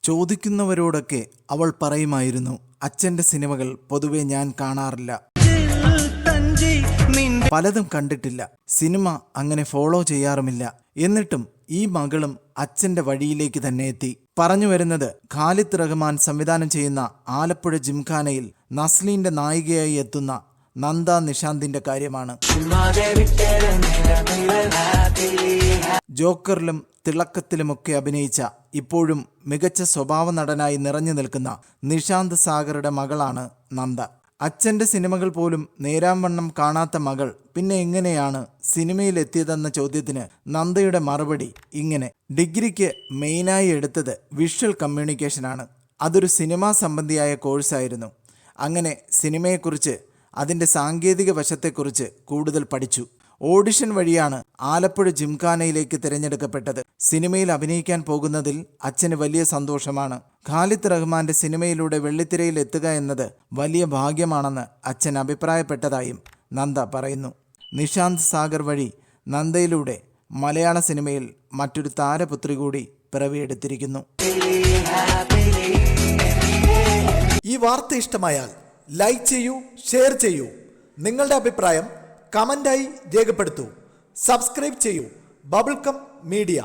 ചോദിക്കുന്നവരോടൊക്കെ അവൾ പറയുമായിരുന്നു, അച്ഛൻ്റെ സിനിമകൾ പൊതുവെ ഞാൻ കാണാറില്ല, പലതും കണ്ടിട്ടില്ല, സിനിമ അങ്ങനെ ഫോളോ ചെയ്യാറുമില്ല. എന്നിട്ടും ഈ മകളും അച്ഛൻ്റെ വഴിയിലേക്ക് തന്നെ എത്തി. പറഞ്ഞു വരുന്നത് ഖാലിദ് റഹ്മാൻ സംവിധാനം ചെയ്യുന്ന ആലപ്പുഴ ജിംഖാനയിൽ നസ്ലീൻ്റെ നായികയായി എത്തുന്ന നന്ദ നിഷാന്തിന്റെ കാര്യമാണ്. ജോക്കറിലും തിളക്കത്തിലുമൊക്കെ അഭിനയിച്ച ഇപ്പോഴും മികച്ച സ്വഭാവ നടനായി നിറഞ്ഞു നിൽക്കുന്ന നിഷാന്ത് സാഗറുടെ മകളാണ് നന്ദ. അച്ഛൻ്റെ സിനിമകൾ പോലും നേരാംവണ്ണം കാണാത്ത മകൾ പിന്നെ എങ്ങനെയാണ് സിനിമയിലെത്തിയതെന്ന ചോദ്യത്തിന് നന്ദയുടെ മറുപടി ഇങ്ങനെ: ഡിഗ്രിക്ക് മെയിനായി എടുത്തത് വിഷ്വൽ കമ്മ്യൂണിക്കേഷനാണ്. അതൊരു സിനിമാ സംബന്ധിയായ കോഴ്സായിരുന്നു. അങ്ങനെ സിനിമയെക്കുറിച്ച്, അതിൻ്റെ സാങ്കേതിക വശത്തെക്കുറിച്ച് കൂടുതൽ പഠിച്ചു. ഓഡിഷൻ വഴിയാണ് ആലപ്പുഴ ജിംഖാനയിലേക്ക് തിരഞ്ഞെടുക്കപ്പെട്ടത്. സിനിമയിൽ അഭിനയിക്കാൻ പോകുന്നതിൽ അച്ഛന് വലിയ സന്തോഷമാണ്. ഖാലിദ് റഹ്മാന്റെ സിനിമയിലൂടെ വെള്ളിത്തിരയിൽ എത്തുക എന്നത് വലിയ ഭാഗ്യമാണെന്ന് അച്ഛൻ അഭിപ്രായപ്പെട്ടതായും നന്ദ പറയുന്നു. നിഷാന്ത് സാഗർ വഴി നന്ദയിലൂടെ മലയാള സിനിമയിൽ മറ്റൊരു താരപുത്രി കൂടി പിറവിയെടുത്തിരിക്കുന്നു. ഈ വാർത്ത ഇഷ്ടമായാൽ ലൈക്ക് ചെയ്യൂ, ഷെയർ ചെയ്യൂ. നിങ്ങളുടെ അഭിപ്രായം കമൻ്റായി രേഖപ്പെടുത്തൂ. സബ്സ്ക്രൈബ് ചെയ്യൂ ബബിൾകം മീഡിയ.